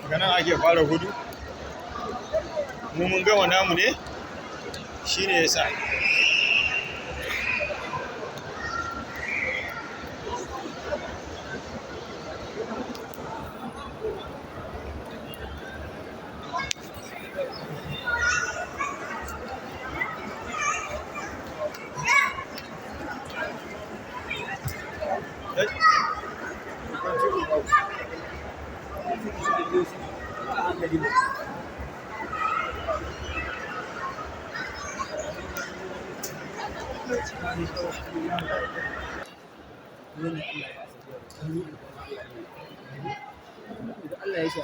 daga nan ake fara gudu. Mu mun gama namu ne, shine yasa. Allah ya sha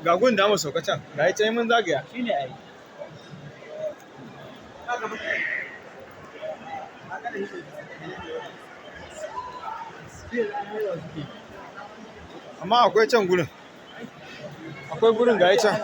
Ga gun da mu sauka can, ga yi can mun zagaya. shine ai Amma akwai can gurin. Akwai gurin ga yi can.